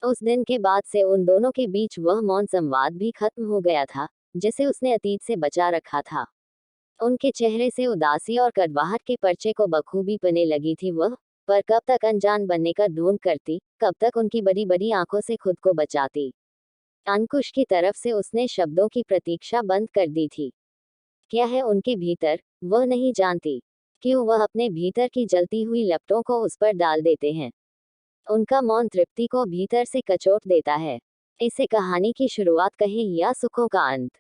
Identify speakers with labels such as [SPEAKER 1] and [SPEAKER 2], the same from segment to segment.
[SPEAKER 1] उस दिन के बाद से उन दोनों के बीच वह मौन संवाद भी खत्म हो गया था, जिसे उसने अतीत से बचा रखा था। उनके चेहरे से उदासी और कड़वाहट के पर्चे को बखूबी पने लगी थी वह, पर कब तक अनजान बनने का ढोंग करती, कब तक उनकी बड़ी बड़ी आंखों से खुद को बचाती। अंकुश की तरफ से उसने शब्दों की प्रतीक्षा बंद कर दी थी। क्या है उनके भीतर, वह नहीं जानती। क्यों वह अपने भीतर की जलती हुई लपटों को उस पर डाल देते हैं। उनका मौन तृप्ति को भीतर से कचोट देता है। इसे कहानी की शुरुआत कहें या सुखों का अंत।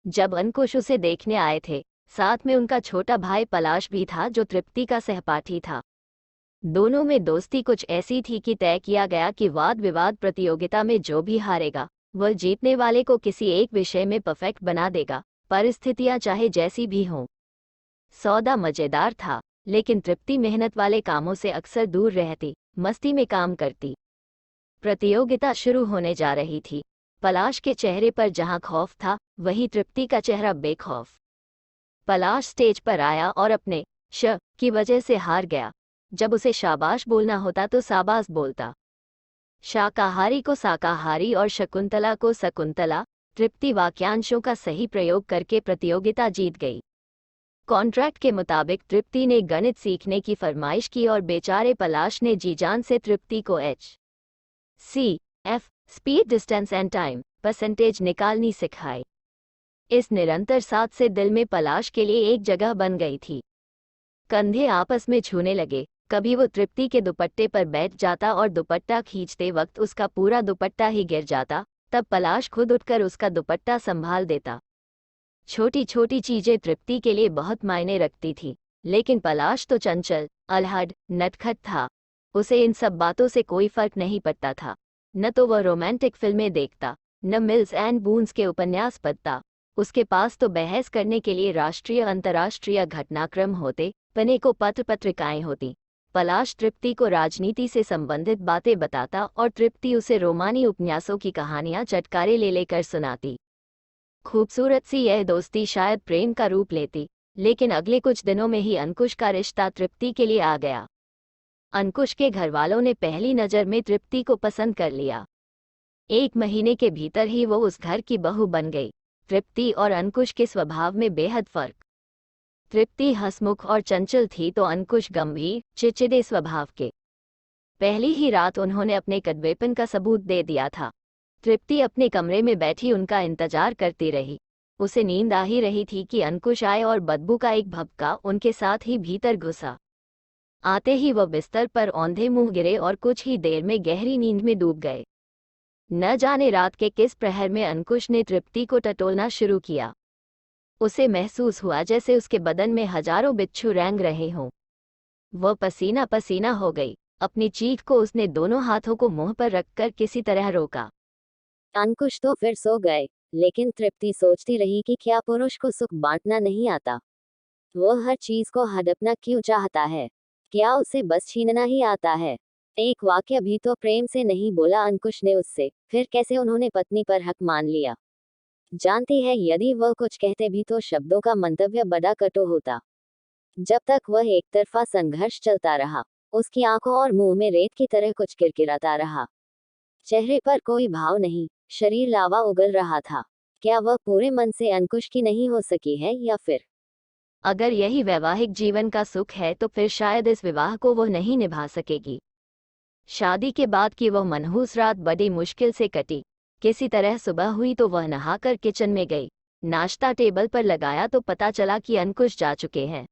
[SPEAKER 2] जब अंकुश उसे देखने आए थे, साथ में उनका छोटा भाई पलाश भी था जो तृप्ति का सहपाठी था। दोनों में दोस्ती कुछ ऐसी थी कि तय किया गया कि वाद विवाद प्रतियोगिता में जो भी हारेगा वह जीतने वाले को किसी एक विषय में परफेक्ट बना देगा, परिस्थितियां चाहे जैसी भी हों। सौदा मजेदार था, लेकिन तृप्ति मेहनत वाले कामों से अक्सर दूर रहती, मस्ती में काम करती। प्रतियोगिता शुरू होने जा रही थी। पलाश के चेहरे पर जहां खौफ था, वहीं तृप्ति का चेहरा बेखौफ। पलाश स्टेज पर आया और अपने श की वजह से हार गया। जब उसे शाबाश बोलना होता तो साबास बोलता। शाकाहारी को शाकाहारी और शकुंतला को शकुंतला। तृप्ति वाक्यांशों का सही प्रयोग करके प्रतियोगिता जीत गई। कॉन्ट्रैक्ट के मुताबिक तृप्ति ने गणित सीखने की फरमाइश की और बेचारे पलाश ने जी जान से तृप्ति को HCF speed distance and time percentage निकालनी सिखाई। इस निरंतर साथ से दिल में पलाश के लिए एक जगह बन गई थी। कंधे आपस में छूने लगे। कभी वो तृप्ति के दुपट्टे पर बैठ जाता और दुपट्टा खींचते वक्त उसका पूरा दुपट्टा ही गिर जाता, तब पलाश खुद उठकर उसका दुपट्टा संभाल देता। छोटी छोटी चीजें तृप्ति के लिए बहुत मायने रखती थी, लेकिन पलाश तो चंचल, अलहड़, नटखट था। उसे इन सब बातों से कोई फर्क नहीं पड़ता था। न तो वह रोमांटिक फिल्में देखता, न मिल्स एंड बून्स के उपन्यास पढ़ता। उसके पास तो बहस करने के लिए राष्ट्रीय अंतर्राष्ट्रीय घटनाक्रम होते, पने को पत्र पत्रिकाएं होती। पलाश तृप्ति को राजनीति से संबंधित बातें बताता और तृप्ति उसे रोमानी उपन्यासों की कहानियां चटकारे ले लेकर सुनाती। खूबसूरत सी यह दोस्ती शायद प्रेम का रूप लेती, लेकिन अगले कुछ दिनों में ही अंकुश का रिश्ता तृप्ति के लिए आ गया। अंकुश के घरवालों ने पहली नज़र में तृप्ति को पसंद कर लिया। 1 महीने के भीतर ही वो उस घर की बहू बन गई। तृप्ति और अंकुश के स्वभाव में बेहद फर्क। तृप्ति हंसमुख और चंचल थी तो अंकुश गंभीर, चिड़चिड़े स्वभाव के। पहली ही रात उन्होंने अपने कड़वेपन का सबूत दे दिया था। तृप्ति अपने कमरे में बैठी उनका इंतजार करती रही। उसे नींद आ ही रही थी कि अंकुश आए और बदबू का एक भभका उनके साथ ही भीतर घुसा। आते ही वह बिस्तर पर औंधे मुंह गिरे और कुछ ही देर में गहरी नींद में डूब गए। न जाने रात के किस प्रहर में अंकुश ने तृप्ति को टटोलना शुरू किया। उसे महसूस हुआ जैसे उसके बदन में हजारों बिच्छू रेंग रहे हों। वह पसीना पसीना हो गई। अपनी चीख को उसने दोनों हाथों को मुंह पर रखकर किसी तरह रोका।
[SPEAKER 1] अंकुश तो फिर सो गए, लेकिन तृप्ति सोचती रही कि क्या पुरुष को सुख बांटना नहीं आता। वह हर चीज को हड़पना क्यों चाहता है। क्या उसे बस छीनना ही आता है। एक वाक्य भी तो प्रेम से नहीं बोला अंकुश ने उससे, फिर कैसे उन्होंने पत्नी पर हक मान लिया। जानती है यदि वह कुछ कहते भी तो शब्दों का मंतव्य बड़ा कटु होता। जब तक वह एक तरफा संघर्ष चलता रहा, उसकी आंखों और मुंह में रेत की तरह कुछ किरकिराता रहा। चेहरे पर कोई भाव नहीं, शरीर लावा उगल रहा था। क्या वह पूरे मन से अंकुश की नहीं हो सकी है, या फिर
[SPEAKER 2] अगर यही वैवाहिक जीवन का सुख है तो फिर शायद इस विवाह को वह नहीं निभा सकेगी। शादी के बाद की वह मनहूस रात बड़ी मुश्किल से कटी। किसी तरह सुबह हुई तो वह नहाकर किचन में गई। नाश्ता टेबल पर लगाया तो पता चला कि अंकुश जा चुके हैं।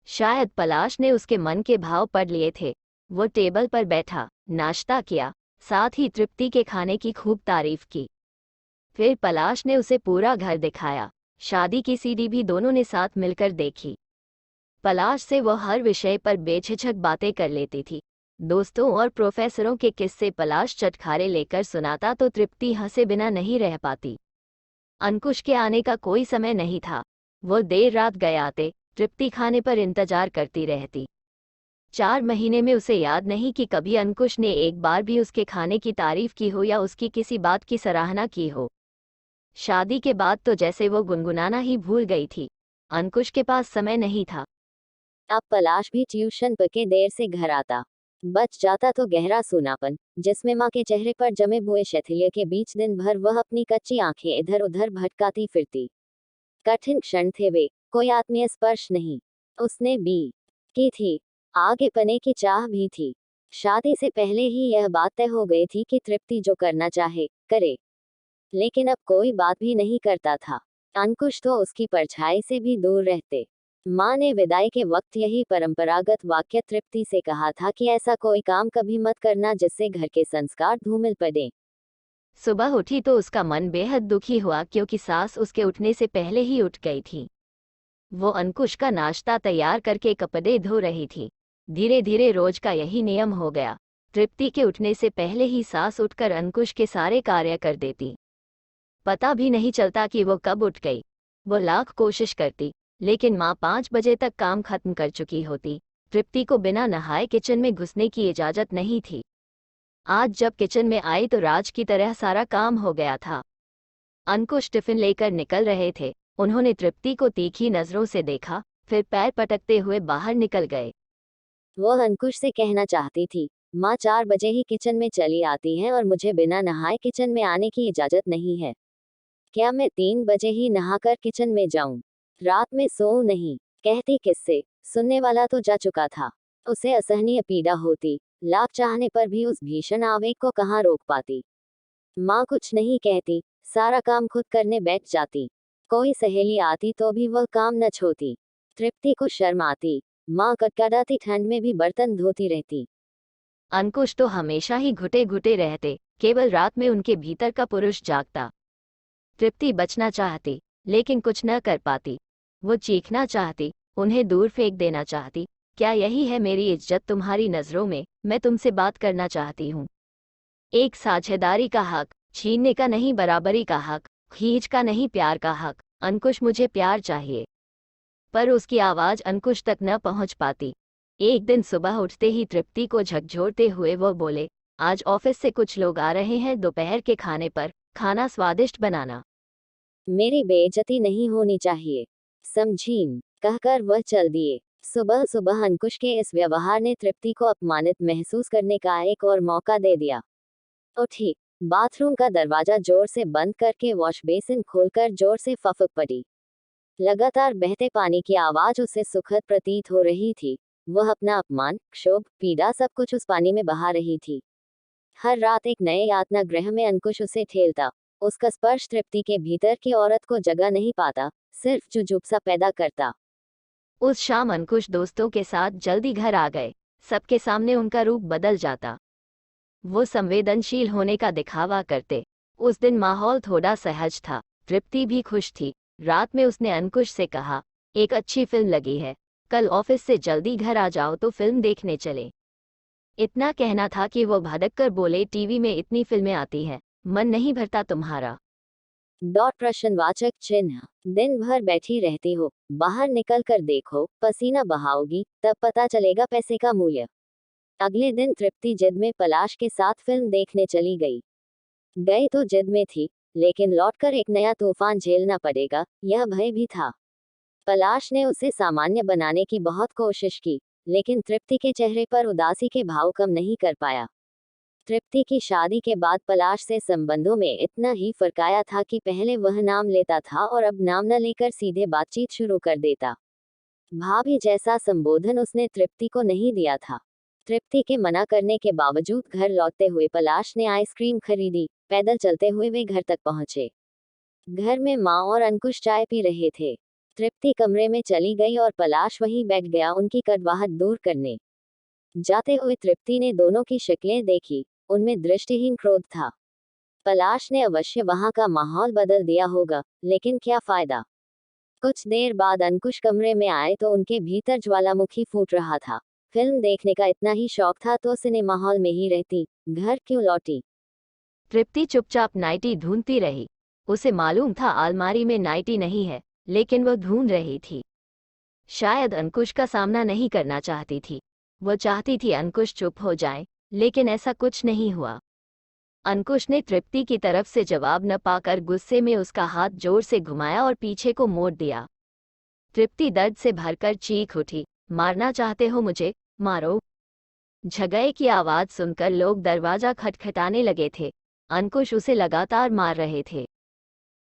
[SPEAKER 2] शायद पलाश ने उसके मन के भाव पढ़ लिए थे। वो टेबल पर बैठा, नाश्ता किया, साथ ही तृप्ति के खाने की खूब तारीफ की। फिर पलाश ने उसे पूरा घर दिखाया। शादी की सीडी भी दोनों ने साथ मिलकर देखी। पलाश से वह हर विषय पर बेझिझक बातें कर लेती थी। दोस्तों और प्रोफेसरों के किस्से पलाश चटखारे लेकर सुनाता तो तृप्ति हंसे बिना नहीं रह पाती। अंकुश के आने का कोई समय नहीं था। वो देर रात गए आते, तृप्ति खाने पर इंतजार करती रहती। 4 महीने में उसे याद नहीं कि कभी अंकुश ने एक बार भी उसके खाने की तारीफ की हो या उसकी किसी बात की सराहना की हो। शादी के बाद तो जैसे वो गुनगुनाना ही भूल गई थी। अंकुश के पास समय नहीं था।
[SPEAKER 1] अब पलाश भी ट्यूशन पढ़ के देर से घर आता। बच जाता तो गहरा सूनापन, जिसमें माँ के चेहरे पर जमे हुए शैथिल्य के बीच दिन भर वह अपनी कच्ची आंखें इधर उधर भटकाती फिरती। कठिन क्षण थे वे, कोई आत्मीय स्पर्श नहीं। उसने बी की थी, आगे पने की चाह भी थी। शादी से पहले ही यह बात तय हो गई थी कि तृप्ति जो करना चाहे करे, लेकिन अब कोई बात भी नहीं करता था। अंकुश तो उसकी परछाई से भी दूर रहते। माँ ने विदाई के वक्त यही परंपरागत वाक्य तृप्ति से कहा था कि ऐसा कोई काम कभी मत करना जिससे घर के संस्कार धूमिल पड़े।
[SPEAKER 2] सुबह उठी तो उसका मन बेहद दुखी हुआ क्योंकि सास उसके उठने से पहले ही उठ गई थी। वो अंकुश का नाश्ता तैयार करके कपड़े धो रही थी। धीरे धीरे रोज का यही नियम हो गया। तृप्ति के उठने से पहले ही सास उठकर अंकुश के सारे कार्य कर देती। पता भी नहीं चलता कि वो कब उठ गई। वो लाख कोशिश करती, लेकिन माँ 5 बजे तक काम खत्म कर चुकी होती। तृप्ति को बिना नहाए किचन में घुसने की इजाजत नहीं थी। आज जब किचन में आई तो राज की तरह सारा काम हो गया था। अंकुश टिफिन लेकर निकल रहे थे। उन्होंने तृप्ति को तीखी नजरों से देखा, फिर पैर पटकते हुए बाहर निकल गए।
[SPEAKER 1] वह अंकुश से कहना चाहती थी, माँ 4 बजे ही किचन में चली आती हैं और मुझे बिना नहाए किचन में आने की इजाजत नहीं है। क्या मैं 3 बजे ही नहाकर किचन में जाऊं? रात में सोऊं नहीं? कहती किससे? सुनने वाला तो जा चुका था। उसे असहनीय पीड़ा होती, लाख चाहने पर भी उस भीषण आवेग को कहाँ रोक पाती। माँ कुछ नहीं कहती, सारा काम खुद करने बैठ जाती। कोई सहेली आती तो भी वह काम न छोड़ती। तृप्ति को शर्म आती। माँ कटकटाती ठंड में भी बर्तन धोती रहती।
[SPEAKER 2] अंकुश तो हमेशा ही घुटे घुटे रहते, केवल रात में उनके भीतर का पुरुष जागता। तृप्ति बचना चाहती, लेकिन कुछ न कर पाती। वो चीखना चाहती, उन्हें दूर फेंक देना चाहती। क्या यही है मेरी इज्जत तुम्हारी नजरों में? मैं तुमसे बात करना चाहती हूँ। एक साझेदारी का हक, छीनने का नहीं, बराबरी का हक, खींच का नहीं, प्यार का हक। अंकुश मुझे प्यार चाहिए। पर उसकी आवाज अंकुश तक न पहुंच पाती। एक दिन सुबह उठते ही तृप्ति को झकझोरते हुए वो बोले, आज ऑफिस से कुछ लोग आ रहे हैं, दोपहर के खाने पर खाना स्वादिष्ट बनाना।
[SPEAKER 1] मेरी बेइज्जती नहीं होनी चाहिए, समझीन, कहकर वह चल दिए। सुबह सुबह अंकुश के इस व्यवहार ने तृप्ति को अपमानित महसूस करने का एक और मौका दे दिया। उठी, बाथरूम का दरवाजा जोर से बंद करके वॉश बेसिन खोलकर जोर से फफक पड़ी। लगातार बहते पानी की आवाज उसे सुखद प्रतीत हो रही थी। वह अपना अपमान, क्षोभ, पीड़ा सब कुछ उस पानी में बहा रही थी। हर रात एक नए यातना गृह में अंकुश उसे ठेलता। उसका स्पर्श तृप्ति के भीतर की औरत को जगह नहीं पाता, सिर्फ जुजुप्सा पैदा करता।
[SPEAKER 2] उस शाम अंकुश दोस्तों के साथ जल्दी घर आ गए। सबके सामने उनका रूप बदल जाता। वो संवेदनशील होने का दिखावा करते। उस दिन माहौल थोड़ा सहज था। तृप्ति भी खुश थी। रात में उसने अंकुश से कहा, एक अच्छी फिल्म लगी है, कल ऑफिस से जल्दी घर आ जाओ तो फिल्म देखने चले। इतना कहना था कि वो भड़क कर बोले, टीवी में इतनी फिल्में आती हैं, मन नहीं भरता तुम्हारा?
[SPEAKER 1] डॉट प्रश्नवाचक चिन्ह। दिन भर बैठी रहती हो, बाहर निकल कर देखो, पसीना बहाओगी, तब पता चलेगा पैसे का मूल्य। अगले दिन तृप्ति जिद में पलाश के साथ फिल्म देखने चली गई। गई तो जिद में थी, लेकिन लौटकर एक नया तूफान झेलना पड़ेगा, यह भय भी था। पलाश ने उसे सामान्य बनाने की बहुत कोशिश की, लेकिन तृप्ति के चेहरे पर उदासी के भाव कम नहीं कर पाया। तृप्ति की शादी के बाद पलाश से संबंधों में इतना ही फर्क आया था कि पहले वह नाम लेता था और अब नाम न लेकर सीधे बातचीत शुरू कर देता। भाभी जैसा संबोधन उसने तृप्ति को नहीं दिया था। तृप्ति के मना करने के बावजूद घर लौटते हुए पलाश ने आइसक्रीम खरीदी। पैदल चलते हुए वे घर तक पहुंचे। घर में माँ और अंकुश चाय पी रहे थे। तृप्ति कमरे में चली गई और पलाश वहीं बैठ गया उनकी कड़वाहट दूर करने। जाते हुए तृप्ति ने दोनों की शक्लें देखी, उनमें दृष्टिहीन क्रोध था। पलाश ने अवश्य वहां का माहौल बदल दिया होगा, लेकिन क्या फायदा। कुछ देर बाद अंकुश कमरे में आए तो उनके भीतर ज्वालामुखी फूट रहा था। फिल्म देखने का इतना ही शौक था तो सिनेमा हॉल में ही रहती, घर क्यों लौटी।
[SPEAKER 2] तृप्ति चुपचाप नाइटी ढूंढती रही। उसे मालूम था अलमारी में नाइटी नहीं है, लेकिन वो ढूंढ रही थी। शायद अंकुश का सामना नहीं करना चाहती थी। वो चाहती थी अंकुश चुप हो जाए, लेकिन ऐसा कुछ नहीं हुआ। अंकुश ने तृप्ति की तरफ से जवाब न पाकर गुस्से में उसका हाथ जोर से घुमाया और पीछे को मोड़ दिया। तृप्ति दर्द से भरकर चीख उठी, मारना चाहते हो मुझे? मारो। झगड़े की आवाज सुनकर लोग दरवाजा खटखटाने लगे थे। अंकुश उसे लगातार मार रहे थे।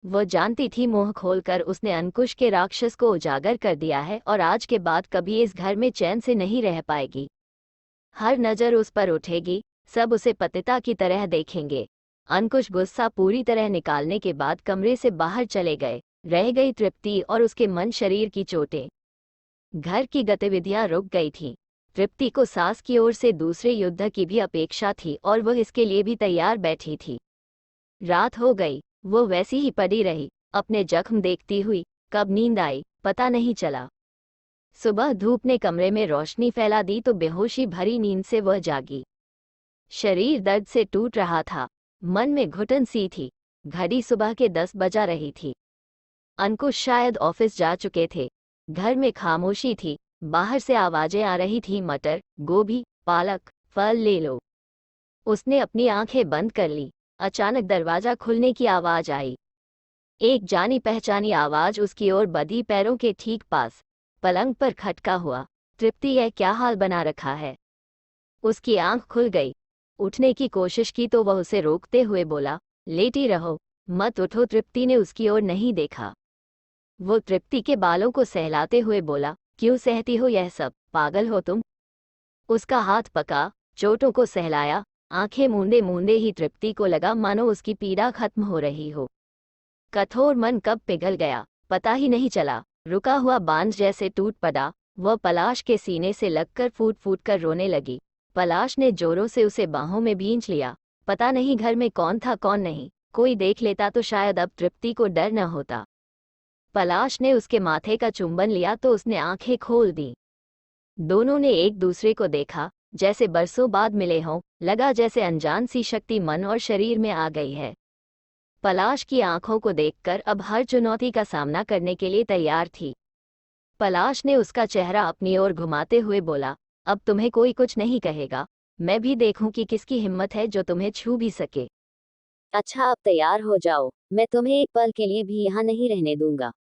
[SPEAKER 2] वो जानती थी मुंह खोलकर उसने अंकुश के राक्षस को उजागर कर दिया है और आज के बाद कभी इस घर में चैन से नहीं रह पाएगी। हर नज़र उस पर उठेगी, सब उसे पतिता की तरह देखेंगे। अंकुश गुस्सा पूरी तरह निकालने के बाद कमरे से बाहर चले गए। रह गई तृप्ति और उसके मन शरीर की चोटें। घर की गतिविधियां रुक गई थीं। तृप्ति को सास की ओर से दूसरे युद्ध की भी अपेक्षा थी और वह इसके लिए भी तैयार बैठी थी। रात हो गई, वो वैसी ही पड़ी रही, अपने जख्म देखती हुई। कब नींद आई पता नहीं चला। सुबह धूप ने कमरे में रोशनी फैला दी तो बेहोशी भरी नींद से वह जागी। शरीर दर्द से टूट रहा था, मन में घुटन सी थी। घड़ी सुबह के 10 बजा रही थी। अंकुश शायद ऑफिस जा चुके थे। घर में खामोशी थी। बाहर से आवाजें आ रही थी, मटर, गोभी, पालक, फल ले लो। उसने अपनी आंखें बंद कर ली। अचानक दरवाजा खुलने की आवाज आई। एक जानी पहचानी आवाज उसकी ओर बढ़ी, पैरों के ठीक पास। पलंग पर खटका हुआ। तृप्ति, यह क्या हाल बना रखा है? उसकी आंख खुल गई। उठने की कोशिश की तो वह उसे रोकते हुए बोला, लेटी रहो, मत उठो। तृप्ति ने उसकी ओर नहीं देखा। वो तृप्ति के बालों को सहलाते हुए बोला, क्यों सहती हो यह सब, पागल हो तुम? उसका हाथ पका, चोटों को सहलाया। आंखें मूंदे मूंदे ही तृप्ति को लगा मानो उसकी पीड़ा खत्म हो रही हो। कठोर मन कब पिघल गया पता ही नहीं चला। रुका हुआ बांझ जैसे टूट पड़ा। वह पलाश के सीने से लगकर फूट फूट कर रोने लगी। पलाश ने जोरों से उसे बाहों में भींच लिया। पता नहीं घर में कौन था कौन नहीं। कोई देख लेता तो शायद अब तृप्ति को डर न होता। पलाश ने उसके माथे का चुंबन लिया तो उसने आंखें खोल दी। दोनों ने एक दूसरे को देखा, जैसे बरसों बाद मिले हों। लगा जैसे अनजान सी शक्ति मन और शरीर में आ गई है। पलाश की आंखों को देखकर अब हर चुनौती का सामना करने के लिए तैयार थी। पलाश ने उसका चेहरा अपनी ओर घुमाते हुए बोला, अब तुम्हें कोई कुछ नहीं कहेगा। मैं भी देखूं कि किसकी हिम्मत है जो तुम्हें छू भी सके।
[SPEAKER 1] अच्छा, अब तैयार हो जाओ, मैं तुम्हें एक पल के लिए भी यहाँ नहीं रहने दूंगा।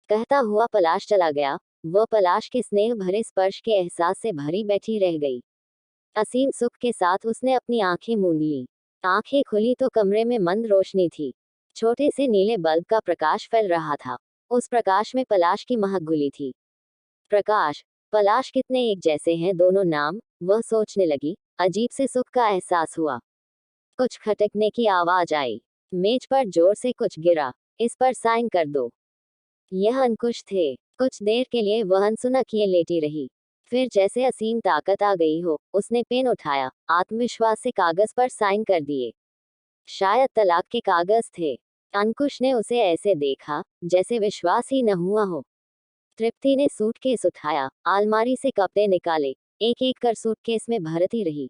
[SPEAKER 1] कहता हुआ पलाश चला गया। वह पलाश के स्नेह भरे स्पर्श के एहसास से भरी बैठी रह गई। असीम सुख के साथ उसने अपनी आंखें मूंद ली। आंखें खुली तो कमरे में मंद रोशनी थी। छोटे से नीले बल्ब का प्रकाश फैल रहा था। उस प्रकाश में पलाश की महक घुली थी। प्रकाश, पलाश कितने एक जैसे हैं दोनों नाम, वह सोचने लगी। अजीब से सुख का एहसास हुआ। कुछ खटकने की आवाज आई। मेज पर जोर से कुछ गिरा। इस पर साइन कर दो। यह अंकुश थे। कुछ देर के लिए वह अनसुना किए लेटी रही। फिर जैसे असीम ताकत आ गई हो, उसने पेन उठाया, आत्मविश्वास से कागज पर साइन कर दिए। शायद तलाक के कागज थे। अंकुश ने उसे ऐसे देखा जैसे विश्वास ही न हुआ हो। तृप्ति ने सूटकेस उठाया, अलमारी से कपड़े निकाले, एक एक कर सूटकेस में भरती रही।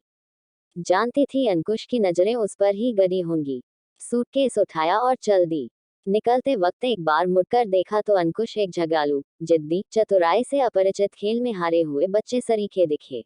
[SPEAKER 1] जानती थी अंकुश की नजरें उस पर ही गड़ी होंगी। सूटकेस उठाया और चल दी। निकलते वक्त एक बार मुड़कर देखा तो अंकुश एक झगालू, जिद्दी, चतुराई से अपरिचित खेल में हारे हुए बच्चे सरीखे दिखे।